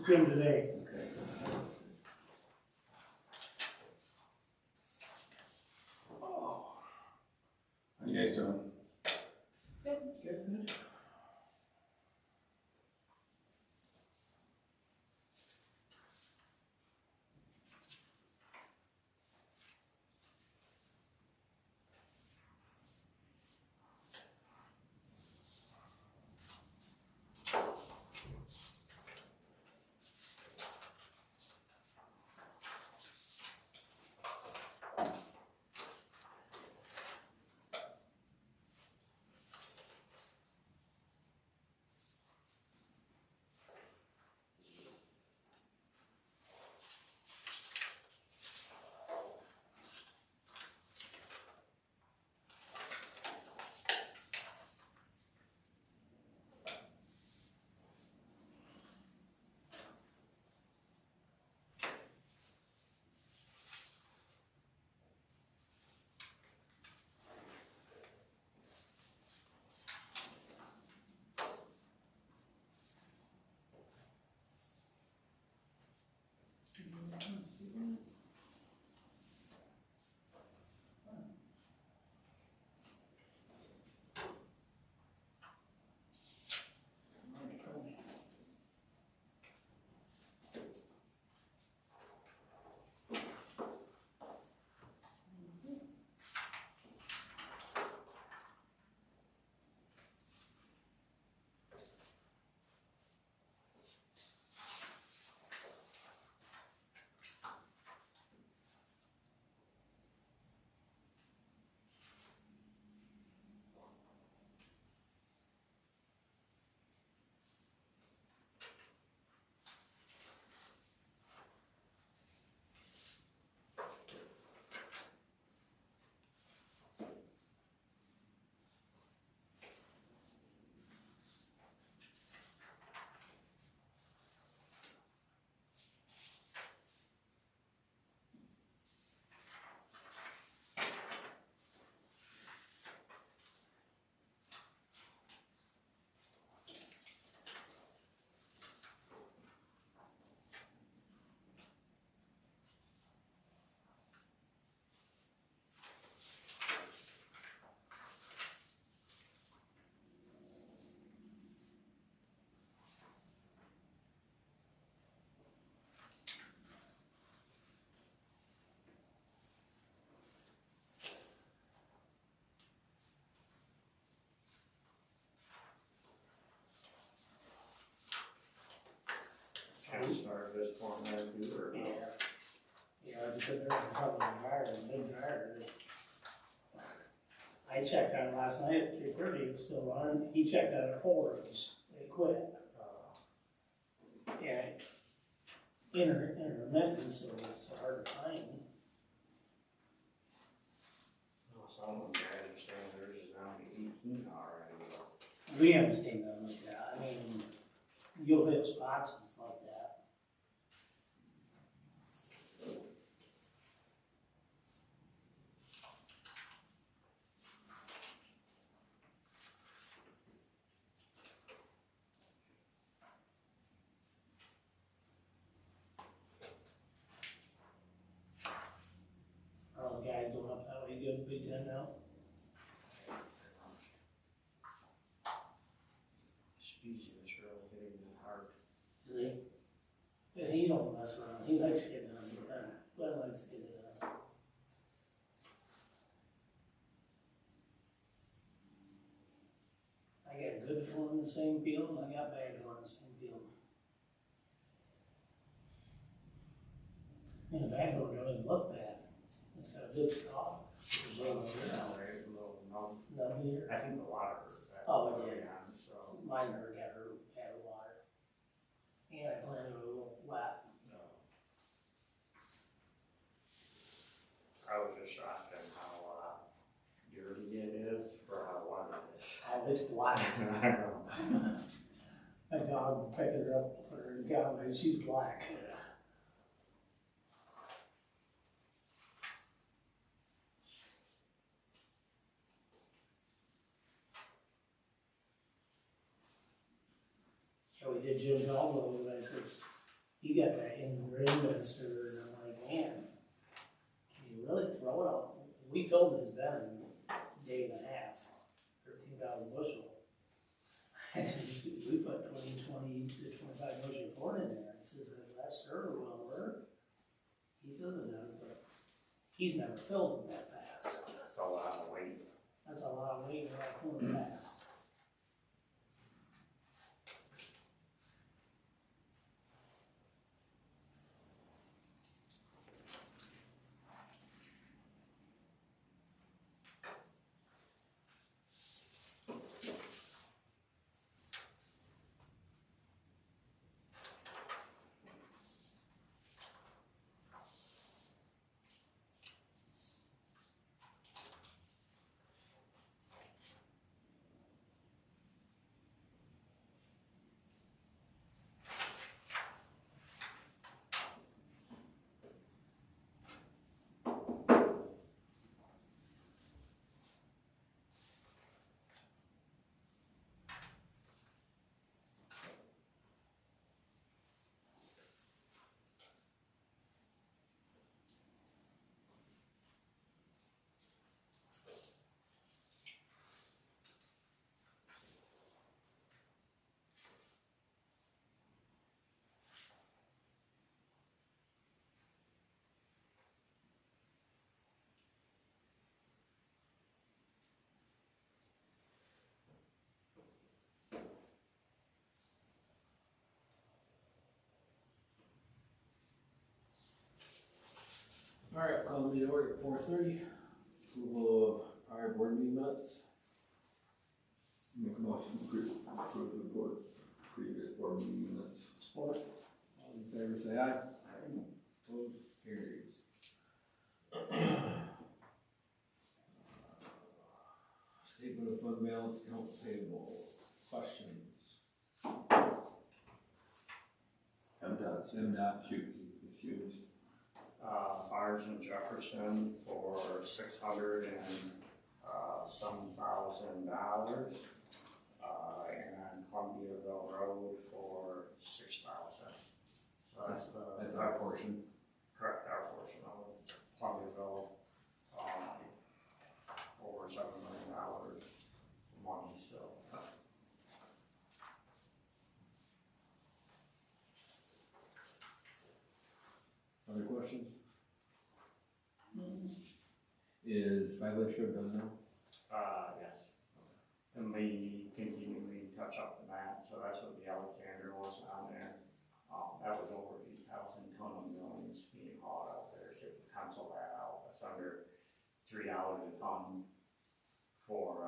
Jim today. Okay. How you guys doing? Good. Kind of start this point there too, or no? Yeah, because they're probably dryer, big dryer. I checked on it last night at 3:30, it was still running. He checked on it at 4, they quit. Yeah, intermittent, so it's hard to find. Well, some of them guys are saying theirs is down to 18 already. We haven't seen them like that. I mean, you'll hit spots and stuff like that. All the guys going up that way, good, Big Ten now. Speedy was really hitting it hard. Is he? Yeah, he don't mess around. He likes getting on the gun. Glenn likes getting it on. I got good for him in the same field, and I got bad for him in the same field. And the bad one don't even look bad. It's got a good stalk. None here. I think the water hurt that. Oh, it did. Yeah, so. Mine hurt, got her, had water. And I planted it a little flat. I was just shocked at how dirty it is for how wet it is. Oh, it's black. I know. My dog picked her up, put her in the cow, and she's black. Yeah. So we did Jim's elbow, and I says, he got that in the Grandmaster, and I'm like, man, can you really throw it out? We filled his bed in a day and a half, 13,000 bushel. I said, we put 20 to 25 bushel of corn in there. He says, that stir will work. He says it does, but he's never filled it that fast. That's a lot of weight. That's a lot of weight, right, pulling fast. All right, call the meeting order at 4:30. Approval of prior board meeting minutes. Make a motion to approve the board, previous board meeting minutes. Sport. All in favor, say aye. Opposed, carries. Statement of fund balance, accounts payable. Questions? MDOT's MDOT. huge. Barnes and Jefferson for $600 and some $1,000. And Columbiaville Road for $6,000. So That's our portion. correct, our portion of Columbiaville, over $7 million money, so. Other questions? Is Flagship done now? Yes. And we continually touch up the map, so that's what the Alexander was on there. That was over 8,000 ton of millings being hauled out there, so you cancel that out. That's under $3 a ton for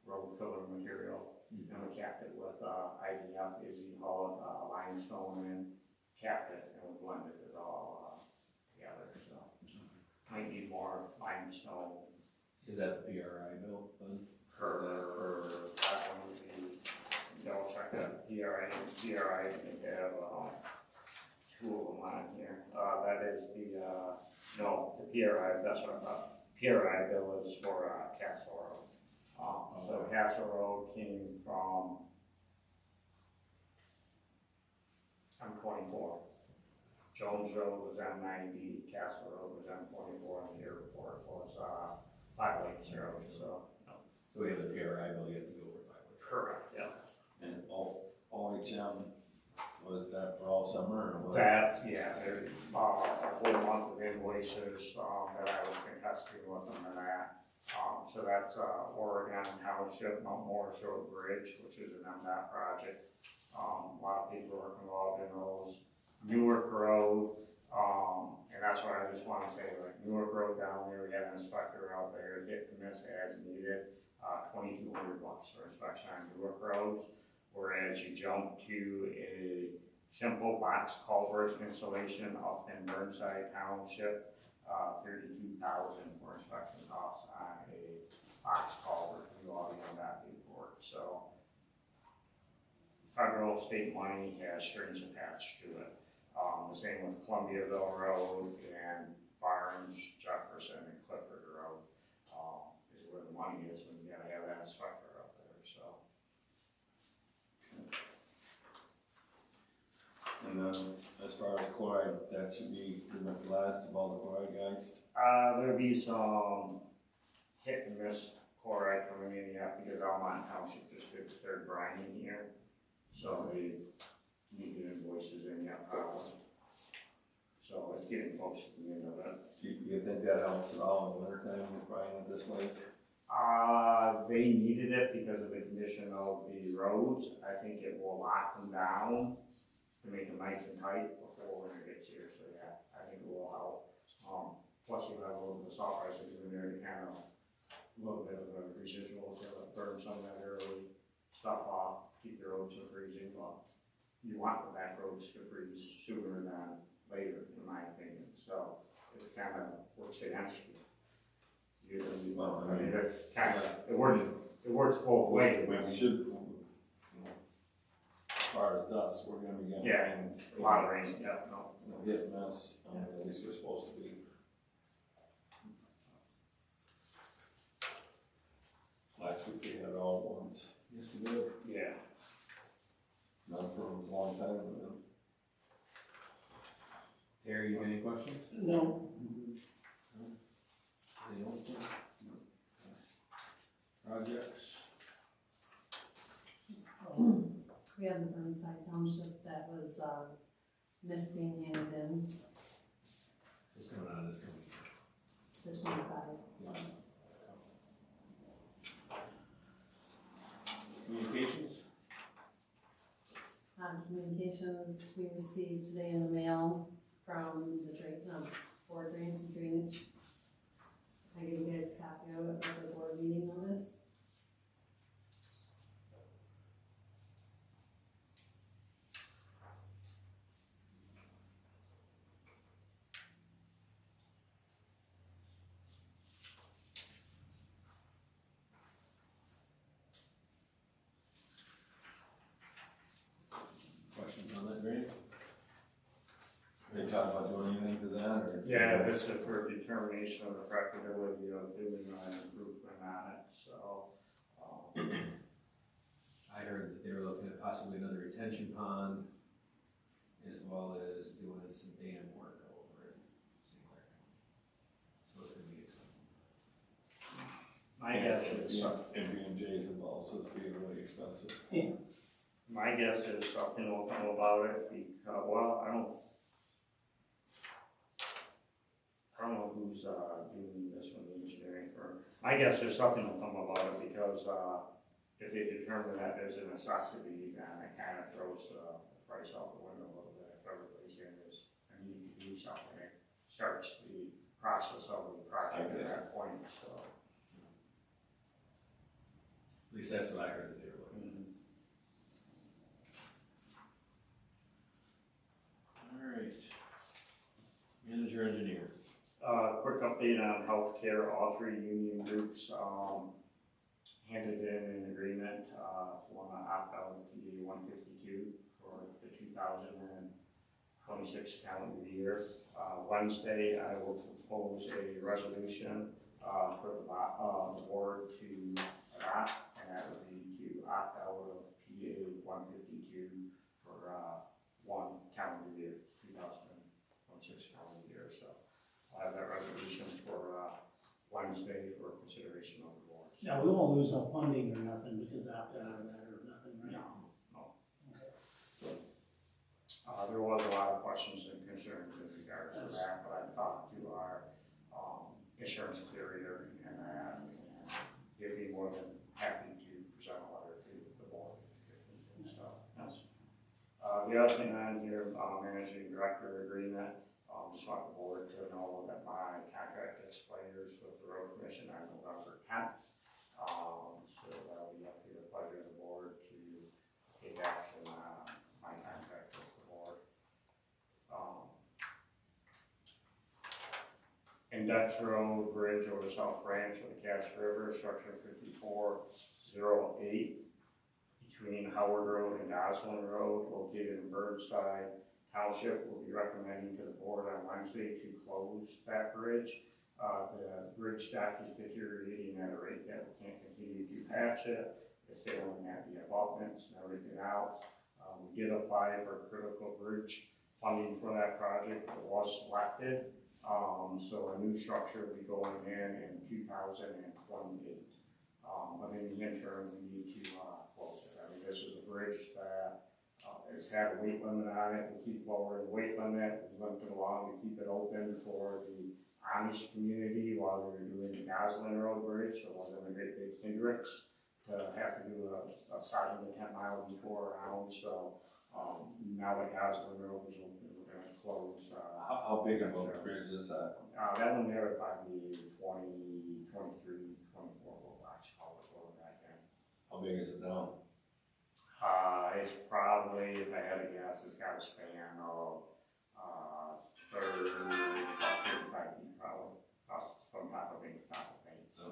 road filler material. And we capped it with IDF, Izzy hauled limestone in, capped it, and we blended it all together, so. Might need more limestone. Is that the PRI bill then? For that one would be, double check that, PRI, I think they have, two of them on here. That is the, no, the PRI, that's what I thought. PRI bill is for, Castle Road. So Castle Road came from, M24. Jones Road was M90, Castle Road was M24, and the airport was, 5 Lakes Road, so. So we have the PRI bill yet to go for 5 weeks. Correct, yeah. And OHM, was that for all summer or what? That's, yeah, there's, a whole month of invoices, that I was contesting with them and that. So that's, Oregon Township, Mount Morris Road Bridge, which is an MDOT project. A lot of people are involved in those. Newark Road, and that's what I just want to say, like Newark Road down there, we had an inspector out there, hit and miss as needed, $2,200 for inspection on Newark roads. Whereas you jump to a simple box culvert installation up in Burnside Township, $32,000 for inspection costs on a box culvert. You all know that paperwork, so. Federal, state money has strings attached to it. The same with Columbiaville Road and Barnes, Jefferson, and Clifford Road, is where the money is when you gotta have that inspector up there, so. And as as far as chloride, that should be pretty much the last of all the chloride guys. There'll be some hit and miss chloride coming in yet, because Almont Township just did the third grinding here. So they need the invoices in yet, probably. So it's getting close to the end of it. Do you think that helps at all in the winter time with Brian at this lake? They needed it because of the condition of the roads. I think it will lock them down to make them nice and tight before winter gets here, so yeah, I think it will help. Plus you have a little bit of salt prices in there to kind of, a little bit of a residual to burn some of that early stuff off, keep the roads from freezing. Well, you want the back roads to freeze sooner than later, in my opinion, so it kind of works against you. Well, I mean, it's kind of, it works both ways. We should, as far as dust, we're gonna be getting. Yeah, a lot of rain, yeah, no. Hit and miss, at least we're supposed to be. Last week we had it all at once. Yes, we do. Yeah. Not for a long time, but Terry, you got any questions? No, Anything else, Tim? Projects? We have the Burnside Township that was, missed being handed in, What's going on this coming year? the 25. Communications? Communications, we received today in the mail from the board drains and drainage. I gave you guys a copy of it with the board meeting notice. Questions on that, Grant? they talk about doing anything to that, or? Yeah, this is for determination of the practicability of doing an improvement on it, so, I heard that they were looking at possibly another retention pond, as well as doing some dam work over in St. Clair County. So it's gonna be expensive. my guess is, And B&J's involved, so it's being really expensive. my guess is something will come about it because, well, I don't know who's, doing this one, the engineering firm. My guess is something will come about it because, if they determine that there's a necessity, then it kind of throws the price out the window a little bit. If everybody's in this, I need to do something, it starts the process of the project at that point, so. At least that's what I heard that they were looking at. All right. Manager engineer. Quick update on healthcare, all three union groups, handed in an agreement, want to opt out of PA 152 for the 2026 calendar year. Wednesday, I will propose a resolution, for the board to adopt, and that would be to opt out of PA 152 for, one calendar year, 2026 calendar year, so. I'll have that resolution for, Wednesday for consideration of the board. no, we won't lose no funding or nothing because opt out of that or nothing, right? No. Okay. There was a lot of questions and concerns in regards to that, but I talked to our, insurance carrier and that, and they'd be more than happy to present a letter to the board. So, yes. The other thing on here, managing director agreement, just want the board to know that my contract expires with the road commission on November 10th. So that'll be up to the pleasure of the board to take action on my contract with the board. Index Road Bridge over South Branch of the Cass River, structure 5408, between Howard Road and Goslin Road, located in Burnside Township. Will be recommending to the board on Wednesday to close that bridge. The bridge deck is deteriorating at a rate that we can't continue to patch it. It's failing at the abutments and everything else. We did apply for critical bridge funding for that project was selected. So a new structure will be going in 2028. But in the interim, we need to close it. I mean, this is a bridge that has had a weight limit on it. We keep lowering the weight limit. We limit it along to keep it open for the Amish community while we were doing the Goslin Road Bridge. So it wasn't a great big hindrance to have to do a 7 to 10 mile detour around. So now that Goslin Road is open, we're going to close. How big of a bridge is that? That one there would probably be 20, 23, 24 foot wide, probably going back in. How big is it now? It's probably, if I had to guess, it's got a span of 30, about 35 feet probably, from top of paint to top of paint. So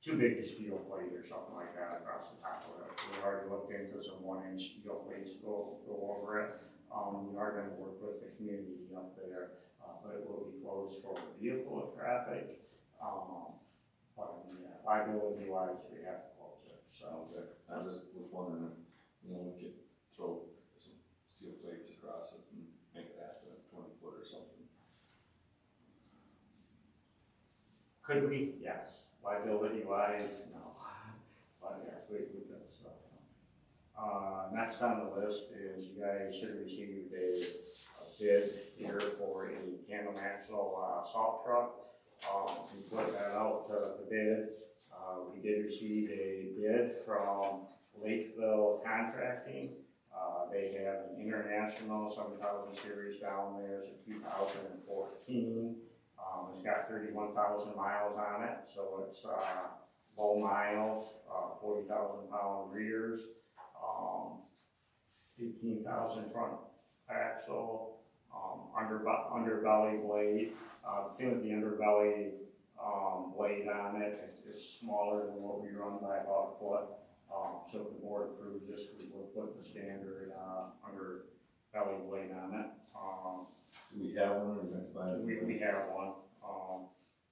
too big to steel plate or something like that across the top of it. We already looked into some 1-inch steel plates to go over it. We are going to work with the community up there, but it will be closed for vehicle traffic. But yeah, liability wise, we have to close it. So I just was wondering if, we could throw some steel plates across it and make it happen at 20 foot or something. could we? Yes. Liability wise, no. But yes, we could. So. Next on the list is you guys should receive a bid here for a tandem axle salt truck. We put that out to bid. We did receive a bid from Lakeville Contracting. They have an international 7000 series down there. It's a 2014. It's got 31,000 miles on it, so it's low miles, 40,000 pound rears, 18,000 front axle, underbelly blade. The thing with the underbelly blade on it is smaller than what we run by about a foot. So if the board approves this, we will put the standard underbelly blade on it. Do we have one or we have to buy it? We have one.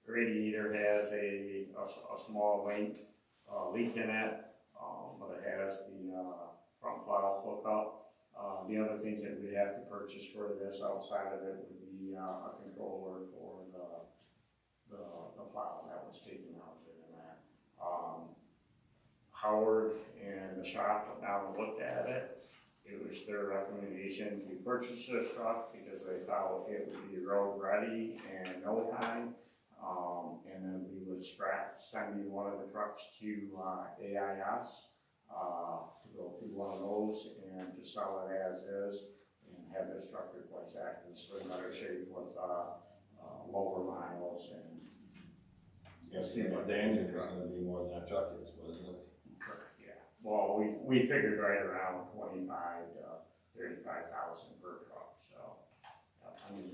The radiator has a small leak in it, but it has the front plow hookup. The other things that we have to purchase for this outside of it would be a controller for the plow that was taken out in that. Howard and the shop went down and looked at it. It was their recommendation to purchase this truck because they thought it would be road ready in no time. And then we would send you one of the trucks to AIS to go through one of those and to sell it as is and have this truck replace that because it's in better shape with lower miles and. Yes, Daniel was going to be more than that truck is, wasn't it? Correct, yeah. Well, we figured right around 25 to 35,000 per truck. So, I mean,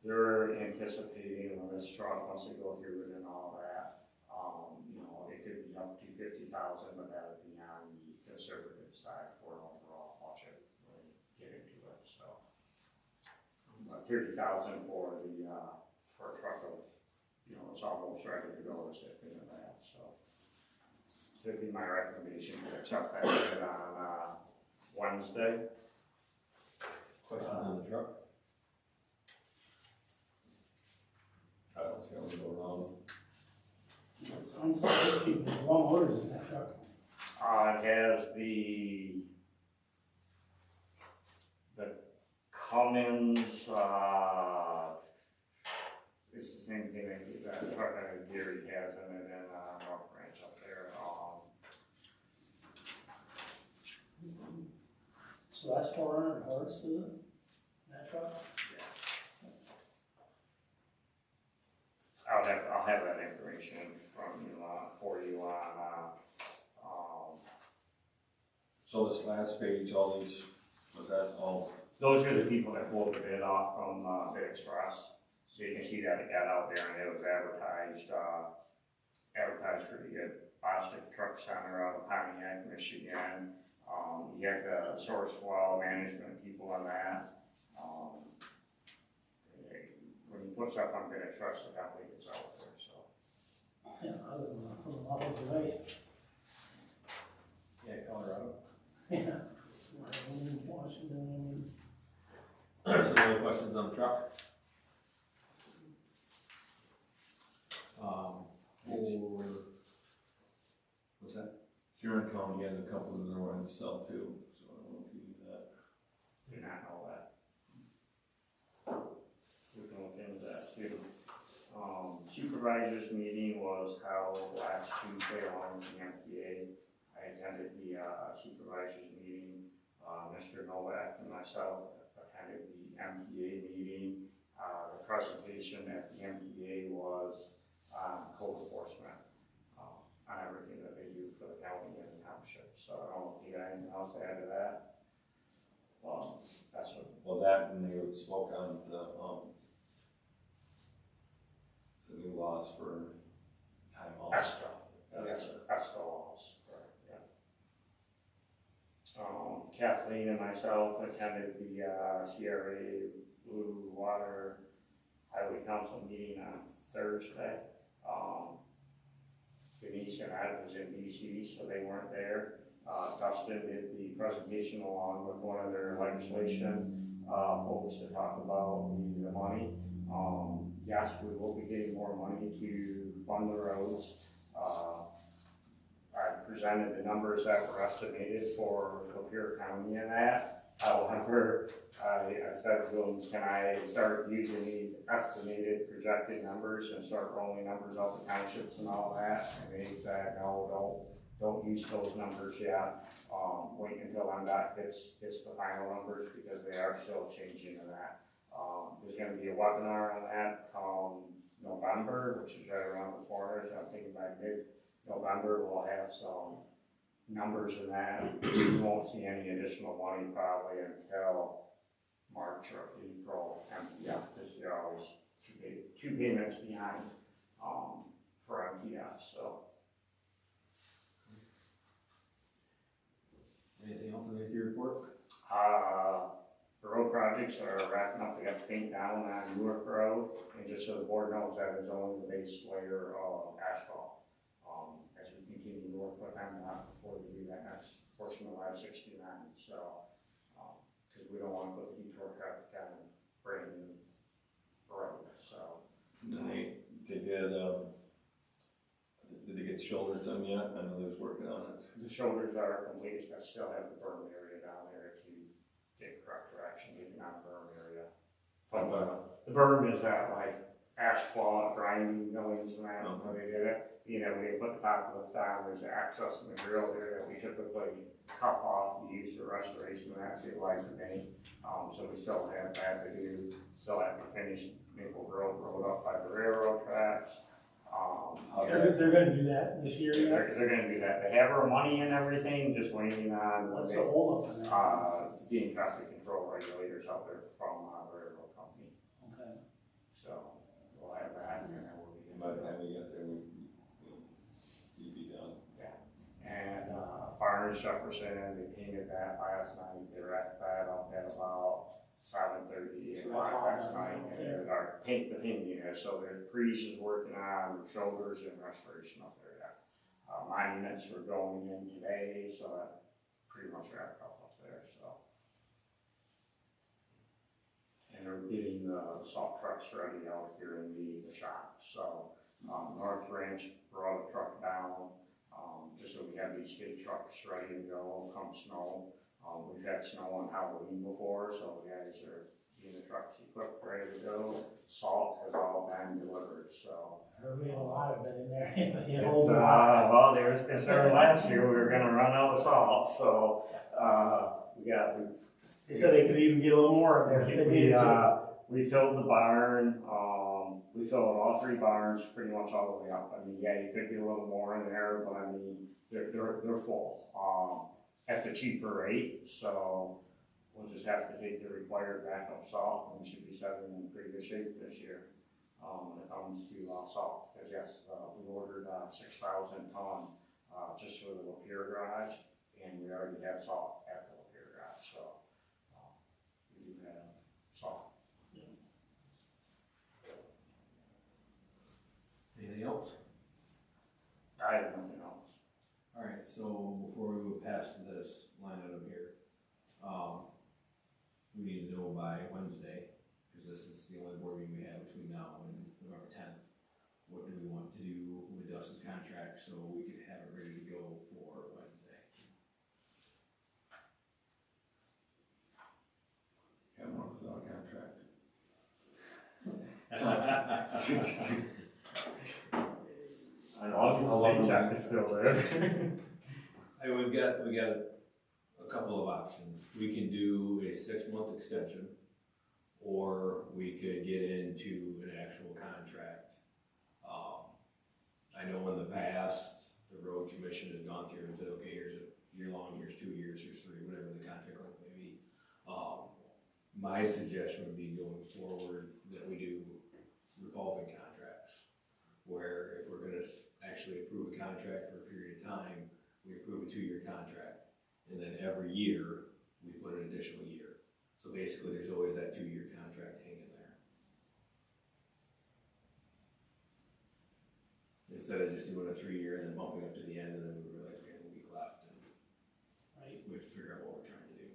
they're anticipating on this truck once they go through it and all that. It could be up to 50,000, but that would be on the conservative side for an overall budget when we get into it. So, 30,000 for a truck of. It's almost ready to go to step into that, so. It'd be my recommendation to accept that bid on Wednesday. Questions on the truck? I don't see how we go wrong. It sounds like there's one motors in that truck. It has the Cummins, it's the same thing that truck that Gary has in it in North Branch up there. So that's 400 horse, is it? That truck? I'll have that information from you for you on. So this last page, all these, was that all? Those are the people that pulled the bid off from Bid Express. So you can see that it got out there and it was advertised pretty good. Boston Truck Center out of Pontiac, Michigan. You had the Sourcewell management people on that. When you put stuff on Bid Express, it definitely gets out there. So. Yeah, other than the models away. Yeah, Colorado. Yeah. Washington. So other questions on the truck? What's that? Huron County has a couple that they're wanting to sell too, so I don't know if you do that. Do not know that. We can look into that too. Supervisors meeting was held last Tuesday along with the MPA. I attended the supervisors meeting. Mr. Novak and myself attended the MPA meeting. The presentation at the MPA was code enforcement on everything that they do for the county and the township. So I don't know if you got anything else to add to that. That's what. Well, that and they spoke on the new laws for time off. ESCO. ESCO. ESCO laws, correct, yeah. Kathleen and myself attended the CRA Blue Water Highway Council meeting on Thursday. Denise and I was in DC, so they weren't there. Dustin did the presentation along with one of their legislation folks to talk about the money. Yes, we will be getting more money to fund the roads. I presented the numbers that were estimated for Lapeer County and that. However, I said to them, can I start using these estimated projected numbers and start rolling numbers out the townships and all that? And they said, no, don't use those numbers yet. Wait until MDOT gets the final numbers because they are still changing in that. There's going to be a webinar on that November, which is right around the corner. So I'm thinking by mid-November we'll have some numbers in that. We won't see any additional money probably until March or April MTF because they're always two payments behind for MTF. So. Anything else on the report? The road projects are wrapping up. They got the paint down on Newark Road, and just so the board knows that is only the base layer of asphalt. As we continue to work with them before we do that next portion of I-69, so because we don't want to put the detour traffic on brand new road. So Then they did they get the shoulders done yet? I know they was working on it. the shoulders are complete. I still have the berm area down there to get correct direction, getting on the berm area. The berm is that like asphalt grinding millings and that when they did it. You know, when they put the top of the down, there's access material there that we typically cut off to use for restoration and that stabilize the paint. So we still have that to do. Still have to finish Maple Grove Road up by the railroad tracks. They're gonna do that this year, yeah? They're gonna do that. They have our money and everything, just waiting on. What's the holdup in that? Being traffic control regulators out there from the railroad company. Okay. So we'll have that and then we'll be. And by the time we get there, we'd be done. Yeah. And Barnes Jefferson, they painted that last night. They wrapped that up at about 7:30 So that's all last done, night. okay. And our the painting there. So the Priest is working on shoulders and restoration up there. Yeah. Monuments were going in today, so that pretty much wrapped up there. So. And they're getting the salt trucks ready out here in the shop. So North Ranch brought a truck down just so we have these big trucks ready to go come snow. We've had snow on Halloween before, so the guys are getting the trucks equipped, ready to go. Salt has all been delivered, so. We have a lot of it in there. Well, there was concern last year we were gonna run out of salt, so They said they could even get a little more in there if they needed to. we filled the barn, we filled all three barns pretty much all the way up. I mean, yeah, you could get a little more in there, but I mean, they're full, at the cheaper rate, so we'll just have to take the required backup salt, and we should be setting in pretty good shape this year, when it comes to, salt, because yes, we ordered, 6,000 ton, just for the Lapeer garage, and we already have salt at the Lapeer garage, so, we do have salt. Anything else? I have nothing else. Alright, so before we move past this line item here, we need to know by Wednesday it's the only board meeting we have between now and November 10th. What do we want to do with Dustin's contract so we could have it ready to go for Wednesday? Have one without a contract. I know, the paycheck is still there. Hey, we got a couple of options. We can do a 6-month extension, or we could get into an actual contract. I know in the past, the road commission has gone through and said, okay, here's a year long, here's 2 years, here's 3, whatever the contract length may be. My suggestion would be going forward that we do revolving contracts, where if we're gonna actually approve a contract for a period of time, we approve a 2-year contract, and then every year, we put an additional year. So basically, there's always that 2-year contract hanging there. Instead of just doing a 3-year and then bumping up to the end, and then we realize we have a week left, and Right. we have to figure out what we're trying to do.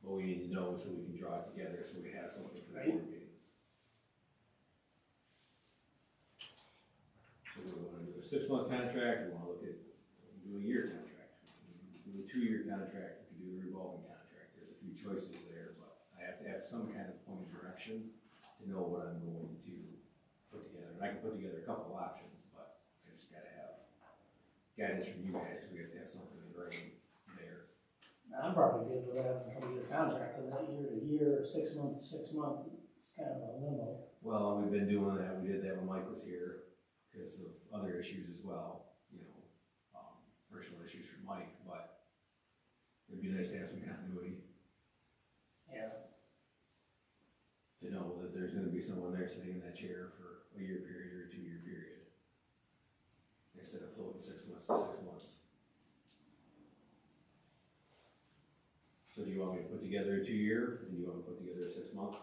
But we need to know so we can draw it together, so we have something for the Right. board meetings. So do we wanna do a 6-month contract, we wanna look at, we can do a year contract, we can do a 2-year contract, we can do a revolving contract, there's a few choices there, but I have to have some kind of point of direction to know what I'm going to put together, and I can put together a couple of options, but I just gotta have guidance from you guys, cause we have to have something in writing there. I'm probably good with that from your contract, cause that year to year, 6 months to 6 months, it's kind of a limbo. Well, we've been doing that, we did that when Mike was here, because of other issues as well, you know, personal issues for Mike, but it'd be nice to have some continuity, Yeah. to know that there's gonna be someone there sitting in that chair for a year period or a 2-year period, instead of floating 6 months to 6 months. So do you want me to put together a 2-year, or do you want to put together a 6-month?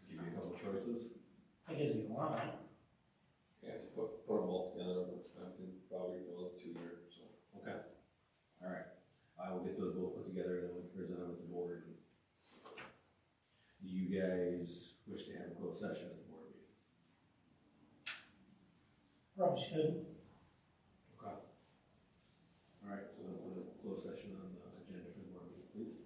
Give you a couple choices. I guess you want it. Yeah, just put them all together, but I think probably go 2 year, so. Okay. All right. I will get those both put together and then we'll present them at the board. Do you guys wish to have a closed session at the board meeting? Probably should. Okay. All right, so then put a closed session on the agenda for the board meeting, please.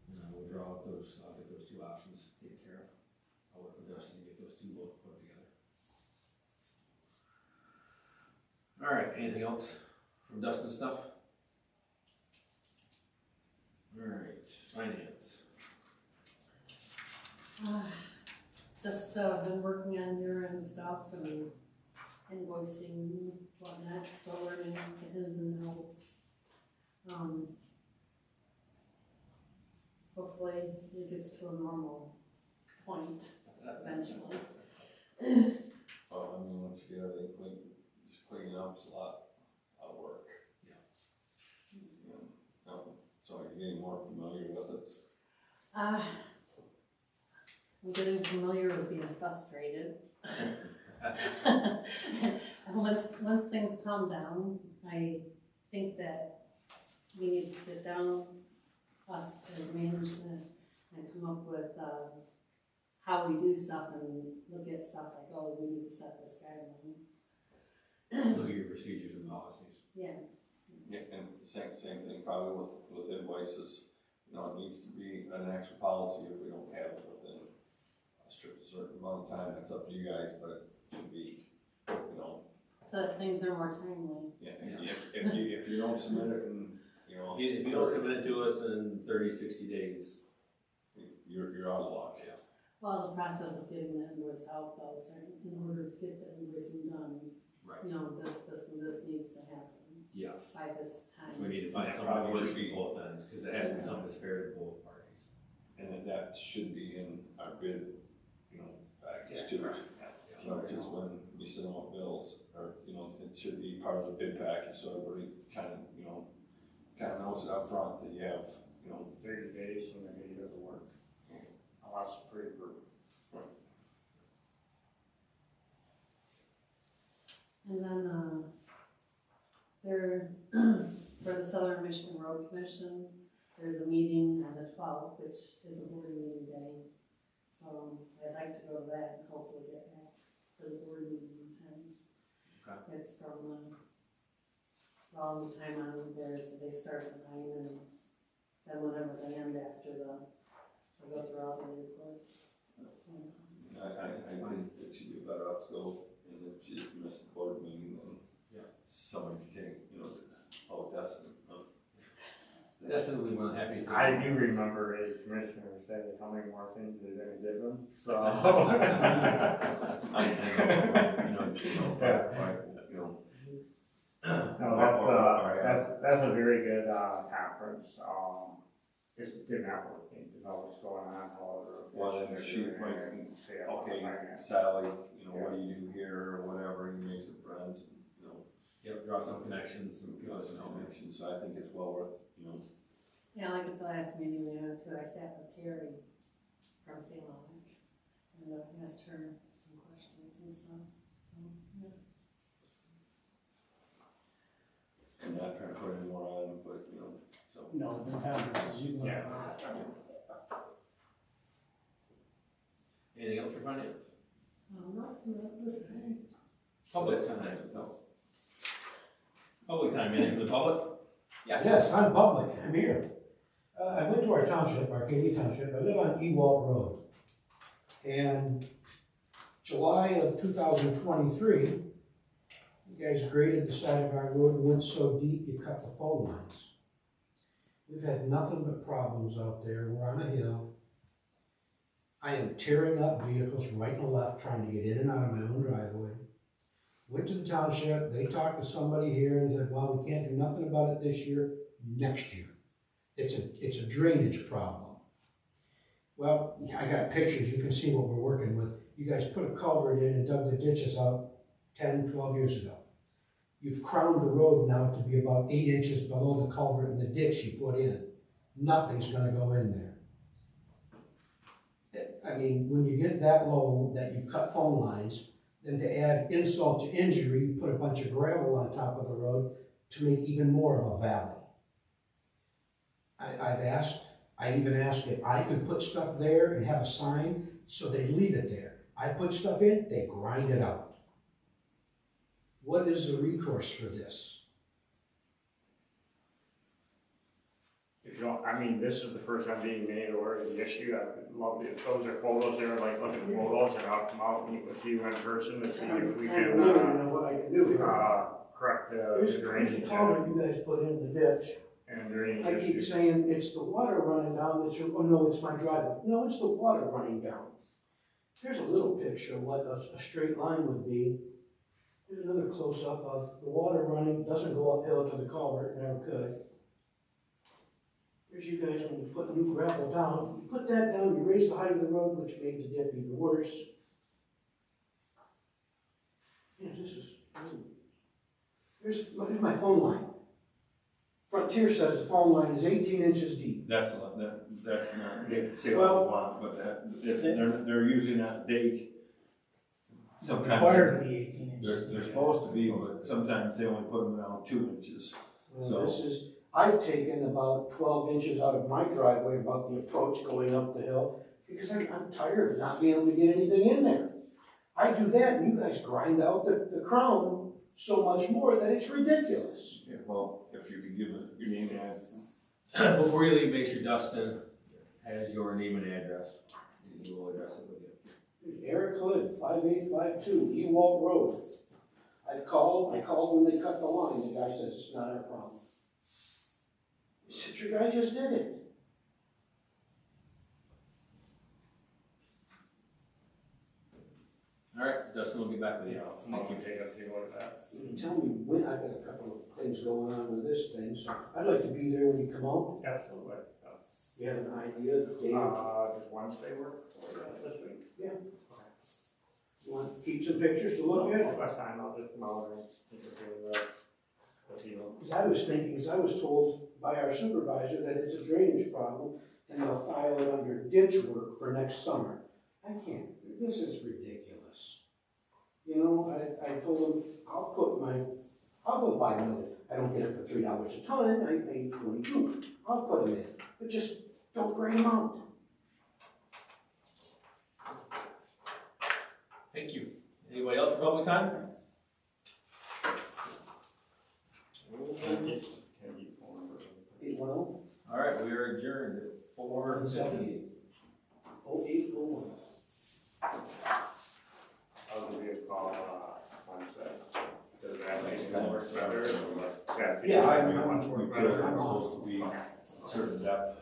And I will draw up those, I'll get those 2 options taken care of. I'll work with Dustin to get those 2 both put together. All right, anything else from Dustin's stuff? All right, finance. Just been working on year-end stuff and invoicing, whatnot, still learning the ins and outs. Hopefully it gets to a normal point eventually. Well, I mean, once you get everything clean, just cleaning up is a lot of work. Yeah. So are you getting more familiar with it? I'm getting familiar with being frustrated. And once things calm down, I think that we need to sit down, us as management, and come up with how we do stuff and look at stuff like, oh, we need to set this guideline. Look at your procedures and policies. Yes. Yeah, and same thing probably with invoices, you know, it needs to be an actual policy if we don't have it within a certain amount of time, that's up to you guys, but it should be, you know. So that things are more timely. Yeah, if you don't submit it and, you know. If you don't submit it to us in 30, 60 days, You're out of luck. Yeah. Well, the process of getting the invoice out though, so in order to get the invoicing done, right? you know, this and this needs to happen Yes. by this time. So we need to find something that works for both ends, because it has to be something that's fair to both parties. And that should be in our bid, you know, package too. So because when we send out bills, or, you know, it should be part of the bid package, so everybody kind of, you know, kind of knows it up front that you have, you know. 30 days when they do the work. Unless pre-approved. And then, There, for the Southern Michigan Road Commission, there's a meeting on the 12th, which is a board meeting day. So I'd like to go to that and hopefully get back for the board meeting time. Okay. It's from, all the time on there is that they start at 9 and then whenever they end after I go through all the reports. I think it should be better off to go, and if you miss the board meeting, then someone can take, Definitely one happy. I do remember a commissioner saying how many more things they're gonna give them, so. No, that's a very good, conference, it's good networking, you know what's going on, all over. Well, then she might, okay, Sally, what do you do here, or whatever, you make some friends, Yep, draw some connections and give us some connections, so I think it's well worth, Yeah, like at the last meeting we went to, I sat with Terry from Salem and asked her some questions and stuff, so, yeah. I'm not trying to put any more on, but, so. No, the conferences, you can. Yeah. Anything else for finance? Not this time. Public time, no. Public time, anything from the public? Yes, I'm public, I'm here. I went to our township, Arcadia Township, I live on Ewald Road. And July of 2023, you guys graded the side of our road and went so deep you cut the phone lines. We've had nothing but problems out there, we're on a hill. I am tearing up vehicles right and left trying to get in and out of my own driveway. Went to the township, they talked to somebody here and said, well, we can't do nothing about it this year, next year. It's a drainage problem. Well, I got pictures, you can see what we're working with. You guys put a culvert in and dug the ditches out 10, 12 years ago. You've crowned the road now to be about 8 inches below the culvert and the ditch you put in. Nothing's gonna go in there. I mean, when you get that low that you've cut phone lines, then to add insult to injury, you put a bunch of gravel on top of the road to make even more of a valley. I even asked if I could put stuff there and have a sign so they'd leave it there. I put stuff in, they grind it out. What is the recourse for this? If you don't, I mean, this is the first time being made aware of the issue, I would love to, if those are photos there, like, look at the photos, and I'll come out and meet with you in person to see if we I can, don't even know what I can do here. correct Here's the the drainage culvert you guys put in the ditch. and drainage I keep issues. saying it's the water running down, oh no, it's my driveway. No, it's the water running down. Here's a little picture of what a straight line would be. Here's another close-up of the water running, doesn't go uphill to the culvert, never could. Here's you guys when you put new gravel down. You put that down, you raise the height of the road, which made the dip even worse. Yeah, this is, here's my phone line. Frontier says the phone line is 18 inches deep. That's not, that's not, they can say Well- what they want, but they're using that big. Sometimes Required to be 18 inches. they're supposed to be, but sometimes they only put them down 2 inches. Well, I've taken about 12 inches out of my driveway about the approach going up the hill because I'm tired of not being able to get anything in there. I do that and you guys grind out the crown so much more that it's ridiculous. Yeah, well, if you could give it your name and Before you leave, make sure Dustin has your name and address, and he will address it with you. Eric Hood, 5852 Ewald Road. I called when they cut the line, the guy says it's not our problem. I said, your guy just did it. All right, Dustin will be back with you. Thank you, take a look at that. You can tell me when, I've got a couple of things going on with this thing, so I'd like to be there when you come out. Absolutely. You have an idea, Dave? Does Wednesday work this week? You want to keep some pictures to look at? That's fine, I'll just come over and interview the people. Because I was thinking, because I was told by our supervisor that it's a drainage problem, and they'll file it under ditch work for next summer. I can't, this is ridiculous. You know, I told them, I'll go buy I don't get it for $3 a ton, I pay 22, I'll put them in, but just don't grade them out. Thank you. Anybody else for public time? Eight one oh, All right, we are adjourned at 4:58. 0801. I'll give you a call, Wednesday. Does that make it work better? Yeah, I'm We much feel more it's better. supposed to be a certain depth,